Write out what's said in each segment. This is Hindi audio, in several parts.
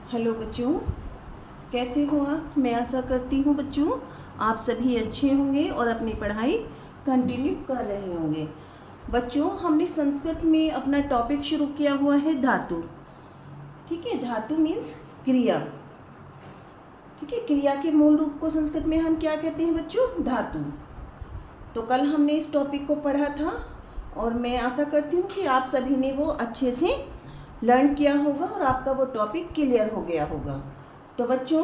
हेलो बच्चों, कैसे हो आप। मैं आशा करती हूँ बच्चों आप सभी अच्छे होंगे और अपनी पढ़ाई कंटिन्यू कर रहे होंगे। बच्चों, हमने संस्कृत में अपना टॉपिक शुरू किया हुआ है धातु। ठीक है, धातु मीन्स क्रिया। ठीक है, क्रिया के मूल रूप को संस्कृत में हम क्या कहते हैं बच्चों? धातु। तो कल हमने इस टॉपिक को पढ़ा था और मैं आशा करती हूँ कि आप सभी ने वो अच्छे से लर्न किया होगा और आपका वो टॉपिक क्लियर हो गया होगा। तो बच्चों,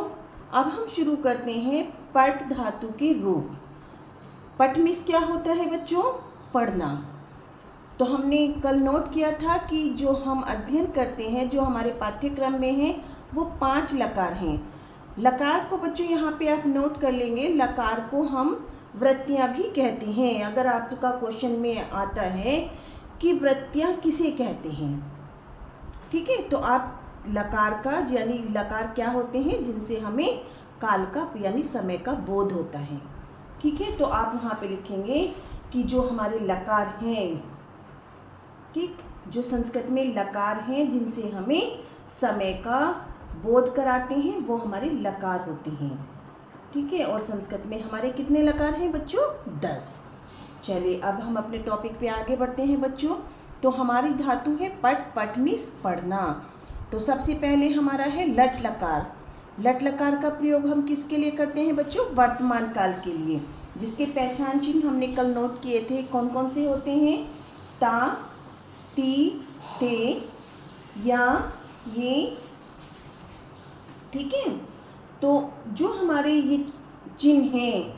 अब हम शुरू करते हैं पट धातु के रूप। पट मीन्स क्या होता है बच्चों? पढ़ना। तो हमने कल नोट किया था कि जो हम अध्ययन करते हैं, जो हमारे पाठ्यक्रम में है, वो 5 लकार हैं। लकार को बच्चों यहाँ पे आप नोट कर लेंगे, लकार को हम वृत्तियाँ भी कहते हैं। अगर आपका क्वेश्चन में आता है कि वृत्तियाँ किसे कहते हैं, ठीक है, तो आप लकार का यानी लकार क्या होते हैं? जिनसे हमें काल का यानी समय का बोध होता है। ठीक है, तो आप वहाँ पे लिखेंगे कि जो हमारे लकार हैं, ठीक, जो संस्कृत में लकार हैं जिनसे हमें समय का बोध कराते हैं, वो हमारे लकार होते हैं। ठीक है, और संस्कृत में हमारे कितने लकार हैं बच्चों? 10। चलिए अब हम अपने टॉपिक पे आगे बढ़ते हैं बच्चों। तो हमारी धातु है पट। पट मीन्स पढ़ना। तो सबसे पहले हमारा है लट लकार। लट लकार का प्रयोग हम किसके लिए करते हैं बच्चों? वर्तमान काल के लिए, जिसके पहचान चिन्ह हमने कल नोट किए थे। कौन कौन से होते हैं? ता, ती, ते, या, ये। ठीक है, तो जो हमारे ये चिन्ह हैं,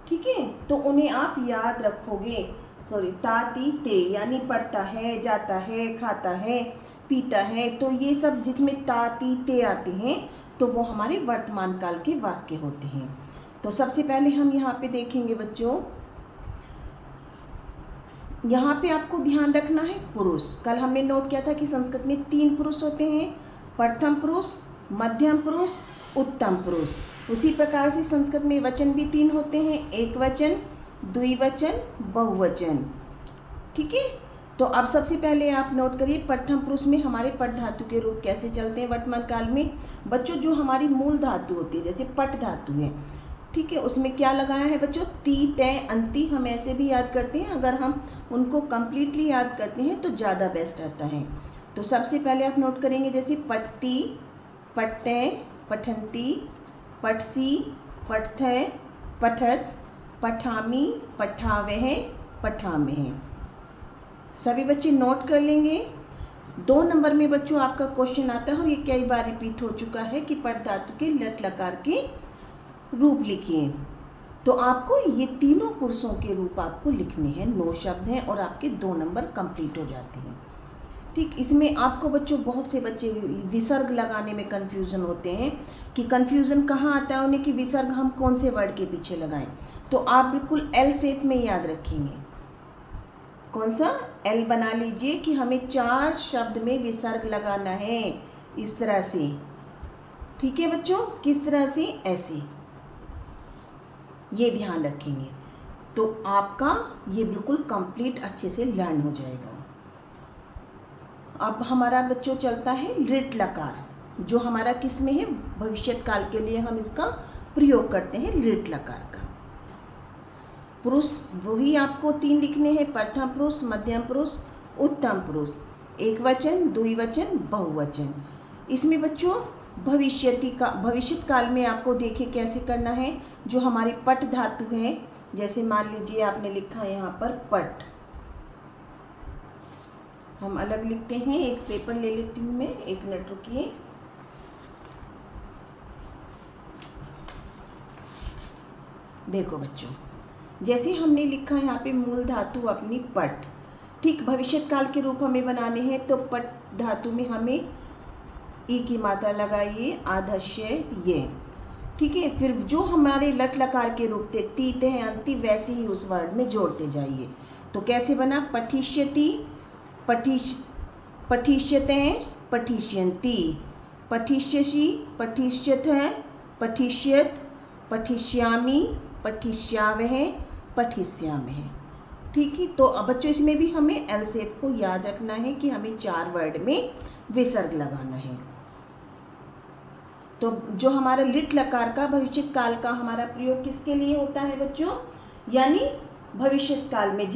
ठीक है, तो उन्हें आप याद रखोगे। ता, ती, ते यानी पढ़ता है, जाता है, खाता है, पीता है। तो ये सब जिसमें ता, ती, ते आते हैं, तो वो हमारे वर्तमान काल के वाक्य होते हैं। तो सबसे पहले हम यहाँ पे देखेंगे बच्चों, यहाँ पे आपको ध्यान रखना है पुरुष। कल हमने नोट किया था कि संस्कृत में 3 पुरुष होते हैं, प्रथम पुरुष, मध्यम पुरुष, उत्तम पुरुष। उसी प्रकार से संस्कृत में वचन भी 3 होते हैं, एक वचन, द्विवचन, बहुवचन। ठीक है, तो अब सबसे पहले आप नोट करिए प्रथम पुरुष में हमारे पट धातु के रूप कैसे चलते हैं वर्तमान काल में। बच्चों, जो हमारी मूल धातु होती है, जैसे पट धातु है, ठीक है, उसमें क्या लगाया है बच्चों? ती, तय, अंति। हम ऐसे भी याद करते हैं, अगर हम उनको कंप्लीटली याद करते हैं तो ज़्यादा बेस्ट रहता है। तो सबसे पहले आप नोट करेंगे जैसे पठती, पठतय, पठन्ति, पठसी, पठथय, पठत, पठामी, पठावह, पठामह। सभी बच्चे नोट कर लेंगे। 2 नंबर में बच्चों आपका क्वेश्चन आता है और ये कई बार रिपीट हो चुका है कि पट धातु के लट लकार के रूप लिखिए। तो आपको ये तीनों पुरुषों के रूप आपको लिखने हैं। 9 शब्द हैं और आपके 2 नंबर कंप्लीट हो जाते हैं। ठीक, इसमें आपको बच्चों बहुत से बच्चे विसर्ग लगाने में कन्फ्यूज़न होते हैं कि कन्फ्यूज़न कहाँ आता है उन्हें कि विसर्ग हम कौन से वर्ड के पीछे लगाएं। तो आप बिल्कुल एल शेप में याद रखेंगे। कौन सा? एल बना लीजिए कि हमें 4 शब्द में विसर्ग लगाना है, इस तरह से। ठीक है बच्चों, किस तरह से? ऐसे, ये ध्यान रखेंगे तो आपका ये बिल्कुल कंप्लीट अच्छे से लर्न हो जाएगा। अब हमारा बच्चों चलता है लिट लकार, जो हमारा किस में है? भविष्यत काल के लिए हम इसका प्रयोग करते हैं, लिट लकार का। पुरुष वही आपको 3 लिखने हैं, प्रथम पुरुष, मध्यम पुरुष, उत्तम पुरुष, एक वचन, द्विवचन, बहुवचन। इसमें बच्चों भविष्यत काल में आपको देखिए कैसे करना है। जो हमारी पट धातु है, जैसे मान लीजिए आपने लिखा है यहाँ पर पट, हम अलग लिखते हैं। एक पेपर ले लेती हूँ मैं, 1 मिनट रुकिए। देखो बच्चों, जैसे हमने लिखा है यहाँ पे मूल धातु अपनी पट, ठीक, भविष्यत काल के रूप हमें बनाने हैं। तो पट धातु में हमें ई की मात्रा लगाइए, आधस्य ये। ठीक है, फिर जो हमारे लट लकार के रूप थे, ती, तय, अंति, वैसे ही उस वर्ड में जोड़ते जाइए। तो कैसे बना? पठिष्यति, पठिष्यते, पठिष्यन्ति, पठिष्यसि, पठिष्यथः, पठिष्यत, पठिष्यामि, पठिष्यावः, पठिष्यामः। ठीक है, तो अब बच्चों इसमें भी हमें एल शेप को याद रखना है कि हमें 4 वर्ड में विसर्ग लगाना है। तो जो हमारा लिट लकार का भविष्य काल का हमारा प्रयोग किसके लिए होता है बच्चों, यानी भविष्य काल में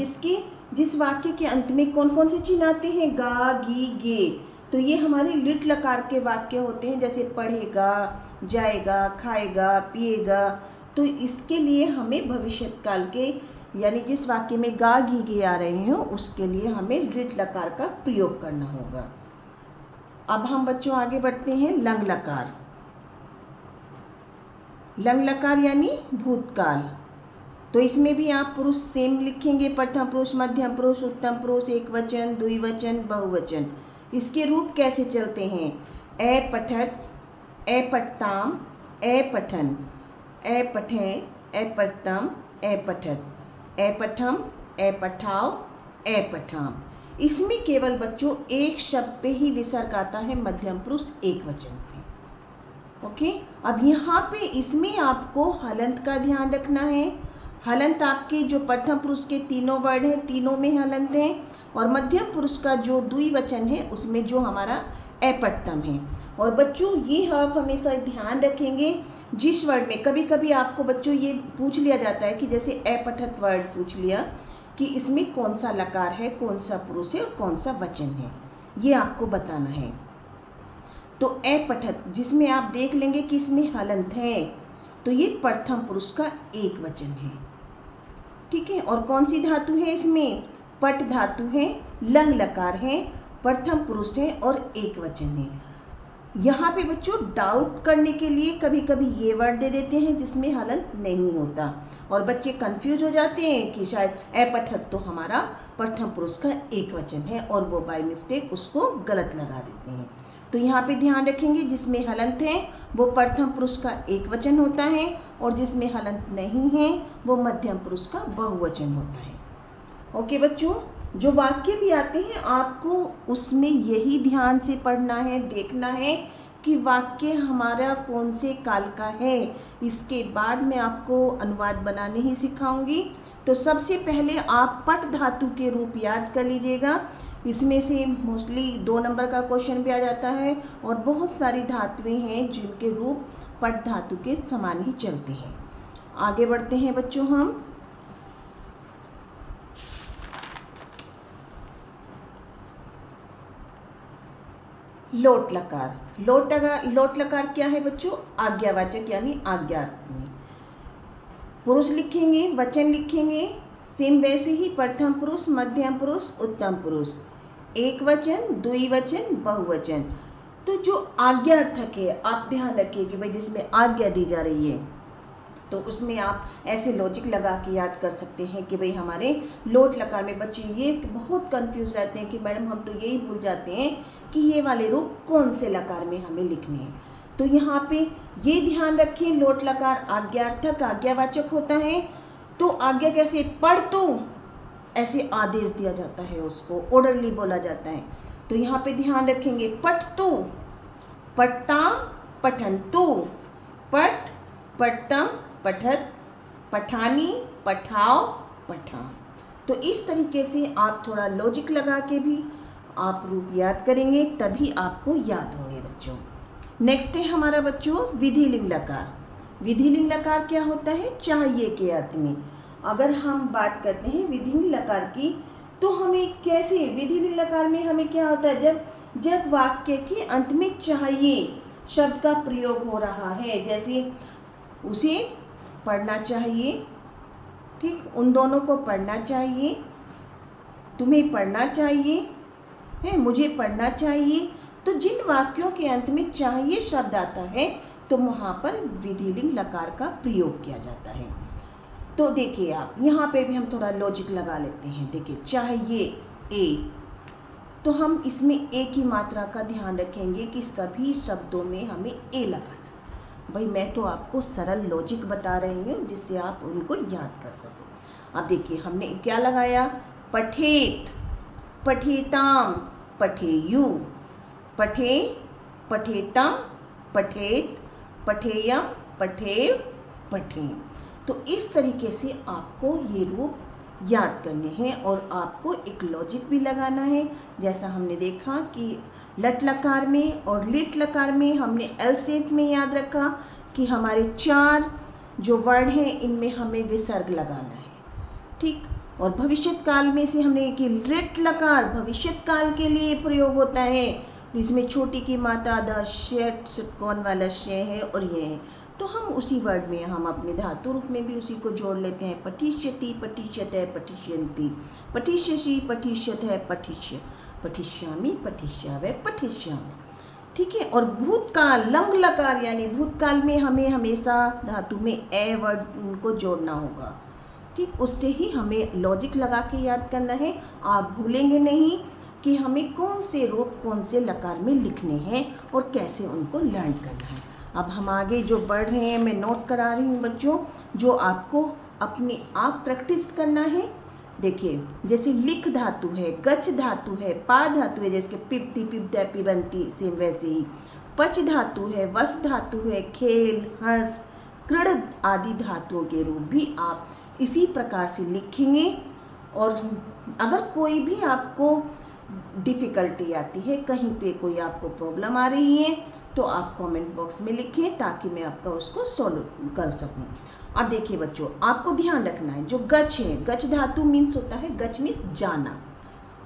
जिस वाक्य के अंत में कौन कौन से चिन्ह आते हैं, गा, गी, गे, तो ये हमारे लिट लकार के वाक्य होते हैं, जैसे पढ़ेगा, जाएगा, खाएगा, पिएगा। तो इसके लिए हमें भविष्य काल के यानी जिस वाक्य में गा, गी, गे आ रहे हो उसके लिए हमें लिट लकार का प्रयोग करना होगा। अब हम बच्चों आगे बढ़ते हैं लंग लकार। लंग लकार यानी भूतकाल। तो इसमें भी आप पुरुष सेम लिखेंगे, प्रथम पुरुष, मध्यम पुरुष, उत्तम पुरुष, एक वचन, द्विवचन, बहुवचन। इसके रूप कैसे चलते हैं, ए पठत, ए पठताम, ए पठन, ए पठे, ए पठतम, ए पठत, ए पठम, ए पठाओ, ए पठाम। इसमें केवल बच्चों एक शब्द पे ही विसर्ग आता है, मध्यम पुरुष एक वचन पे। ओके, अब यहाँ पे इसमें आपको हलंत का ध्यान रखना है। हलंत आपके जो प्रथम पुरुष के तीनों वर्ड हैं, तीनों में हलंत हैं, और मध्यम पुरुष का जो द्विवचन है उसमें जो हमारा अपठ्तम है। और बच्चों ये आप हमेशा ध्यान रखेंगे, जिस वर्ड में कभी कभी आपको बच्चों ये पूछ लिया जाता है कि जैसे अपठत वर्ड पूछ लिया कि इसमें कौन सा लकार है, कौन सा पुरुष है और कौन सा वचन है, ये आपको बताना है। तो अपठत जिसमें आप देख लेंगे कि इसमें हलंत है, तो ये प्रथम पुरुष का एक वचन है, ठीक है। और कौन सी धातु है इसमें, पट धातु है, लंग लकार है, प्रथम पुरुष है और एक वचन है। यहाँ पे बच्चों डाउट करने के लिए कभी कभी ये वर्ड दे देते हैं जिसमें हलंत नहीं होता, और बच्चे कंफ्यूज हो जाते हैं कि शायद अपठत तो हमारा प्रथम पुरुष का एक वचन है और वो बाय मिस्टेक उसको गलत लगा देते हैं। तो यहाँ पे ध्यान रखेंगे जिसमें हलंत है वो प्रथम पुरुष का एक वचन होता है, और जिसमें हलंत नहीं है वो मध्यम पुरुष का बहुवचन होता है। ओके बच्चों, जो वाक्य भी आते हैं आपको उसमें यही ध्यान से पढ़ना है, देखना है कि वाक्य हमारा कौन से काल का है। इसके बाद मैं आपको अनुवाद बनाने ही सिखाऊंगी। तो सबसे पहले आप पट धातु के रूप याद कर लीजिएगा। इसमें से मोस्टली 2 नंबर का क्वेश्चन भी आ जाता है, और बहुत सारी धातुएं हैं जिनके रूप पट धातु के समान ही चलते हैं। आगे बढ़ते हैं बच्चों हम। लोट लकार। लोट लकार क्या है बच्चों, आज्ञावाचक यानी आज्ञार्थी। पुरुष लिखेंगे, वचन लिखेंगे, सेम वैसे ही प्रथम पुरुष, मध्यम पुरुष, उत्तम पुरुष, एक वचन, द्विवचन, बहुवचन। तो जो आज्ञार्थक है आप ध्यान रखिए कि भाई जिसमें आज्ञा दी जा रही है, तो उसमें आप ऐसे लॉजिक लगा के याद कर सकते हैं कि भाई हमारे लोट लकार में बच्चे ये बहुत कंफ्यूज रहते हैं कि मैडम हम तो यही भूल जाते हैं कि ये वाले रूप कौन से लकार में हमें लिखने हैं। तो यहाँ पे ये ध्यान रखें, लोट लकार आज्ञार्थक आज्ञावाचक होता है। तो आज्ञा कैसे, पढ़ तो, ऐसे आदेश दिया जाता है, उसको ऑर्डरली बोला जाता है। तो यहाँ पे ध्यान रखेंगे, पठ तो, पठताम, पठन्तु, पठ, पठतम, पठत, पठानी, पठाओ, पठा। तो इस तरीके से आप थोड़ा लॉजिक लगा के भी आप रूप याद करेंगे, तभी आपको याद होंगे बच्चों। नेक्स्ट है हमारा बच्चों विधिलिंग लकार। विधिलिंग लकार क्या होता है, चाहिए के अर्थ में। अगर हम बात करते हैं विधिलिंग लकार की, तो हमें कैसे, विधिलिंग लकार में हमें क्या होता है, जब वाक्य के अंत में चाहिए शब्द का प्रयोग हो रहा है, जैसे उसे पढ़ना चाहिए, ठीक, उन दोनों को पढ़ना चाहिए, तुम्हें पढ़ना चाहिए है, मुझे पढ़ना चाहिए। तो जिन वाक्यों के अंत में चाहिए शब्द आता है तो वहाँ पर विधिलिंग लकार का प्रयोग किया जाता है। तो देखिए आप यहाँ पे भी हम थोड़ा लॉजिक लगा लेते हैं। देखिए चाहिए ए, तो हम इसमें ए की मात्रा का ध्यान रखेंगे कि सभी शब्दों में हमें ए लगाना। भाई मैं तो आपको सरल लॉजिक बता रही हूँ जिससे आप उनको याद कर सकें। अब देखिए हमने क्या लगाया, पठेत, पठेताम, पठेयु, पठे, पठेतम, पठेत, पठेयम, पठेव, पठें। तो इस तरीके से आपको ये रूप याद करने हैं और आपको एक लॉजिक भी लगाना है। जैसा हमने देखा कि लट लकार में और लिट लकार में हमने एल सेट में याद रखा कि हमारे 4 जो वर्ड हैं इनमें हमें विसर्ग लगाना है, ठीक। और भविष्यत काल में से हमने कि लिट लकार भविष्यत काल के लिए प्रयोग होता है, इसमें छोटी की मात्रा द षटकोण वाला श है और ये है, तो हम उसी वर्ड में हम अपने धातु रूप में भी उसी को जोड़ लेते हैं। पठिष्यति पठिष्यत है पठिष्यन्ति, पठिष्यसि पठिष्यत है पठिष्य, पठिष्यामि पठिष्यावै पठिष्यामि, ठीक है। और भूतकाल लंग लकार यानी भूतकाल में हमें हमेशा धातु में ए वर्ड को जोड़ना होगा, ठीक। उससे ही हमें लॉजिक लगा के याद करना है। आप भूलेंगे नहीं कि हमें कौन से रूप कौन से लकार में लिखने हैं और कैसे उनको लर्न करना है। अब हम आगे जो बढ़ रहे हैं मैं नोट करा रही हूँ बच्चों, जो आपको अपने आप प्रैक्टिस करना है। देखिए जैसे लिख धातु है, गच धातु है, पा धातु है, जैसे पिप्ति पिप्ता पिबंती, सेम वैसे ही पच धातु है, वस धातु है, खेल हंस कृड़ आदि धातुओं के रूप भी आप इसी प्रकार से लिखेंगे। और अगर कोई भी आपको डिफ़िकल्टी आती है, कहीं पे कोई आपको प्रॉब्लम आ रही है, तो आप कमेंट बॉक्स में लिखें ताकि मैं आपका उसको सॉल्व कर सकूं। अब देखिए बच्चों, आपको ध्यान रखना है जो गच है, गच धातु मीन्स होता है, गच मीन्स जाना,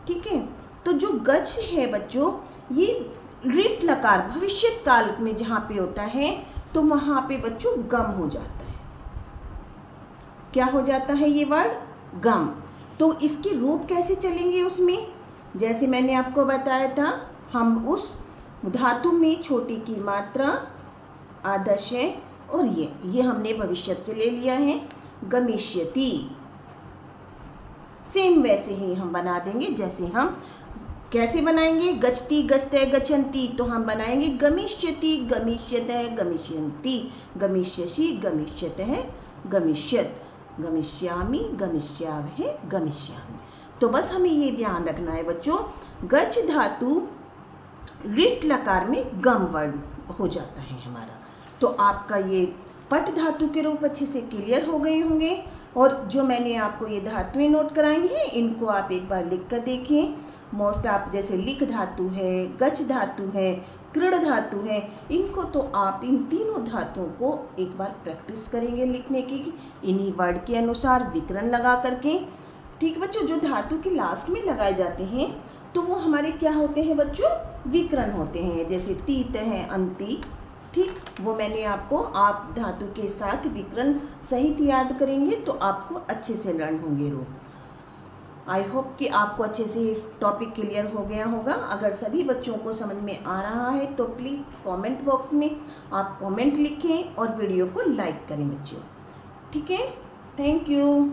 ठीक है। तो जो गच है बच्चों, ये लिट लकार भविष्यत काल में जहाँ पे होता है तो वहाँ पे बच्चों गम हो जाता है। क्या हो जाता है ये वर्ड? गम। तो इसके रूप कैसे चलेंगे उसमें? जैसे मैंने आपको बताया था, हम उस धातु में छोटी की मात्रा आदर्श है और ये हमने भविष्यत से ले लिया है, गमिष्यति। सेम वैसे ही हम बना देंगे, जैसे हम कैसे बनाएंगे, गच्छति गच्छते गच्छन्ति, तो हम बनाएंगे गमिष्यति गमिष्यतः गमिष्यन्ति, गमिष्यसि गमिष्यतः गमिष्यत, गमिष्यामि गमिष्यावहे गमिष्यामि। तो बस हमें ये ध्यान रखना है बच्चों, गच धातु लिट लकार में गम वर्ड हो जाता है हमारा। तो आपका ये पट धातु के रूप अच्छे से क्लियर हो गए होंगे। और जो मैंने आपको ये धातुएं नोट कराई हैं, इनको आप एक बार लिख कर देखिए। मोस्ट आप जैसे लिख धातु है, गच धातु है, कृड़ धातु है, इनको तो आप इन तीनों धातुओं को एक बार प्रैक्टिस करेंगे लिखने की, इन्हीं वर्ड के अनुसार विकरण लगा करके, ठीक बच्चों। जो धातु के लास्ट में लगाए जाते हैं तो वो हमारे क्या होते हैं बच्चों? विकरण होते हैं। जैसे तीत है, अंति, ठीक। वो मैंने आपको, आप धातु के साथ विकरण सहित याद करेंगे तो आपको अच्छे से लर्न होंगे रूप। आई होप कि आपको अच्छे से टॉपिक क्लियर हो गया होगा। अगर सभी बच्चों को समझ में आ रहा है तो प्लीज़ कमेंट बॉक्स में आप कमेंट लिखें और वीडियो को लाइक करें बच्चों, ठीक है। Thank you.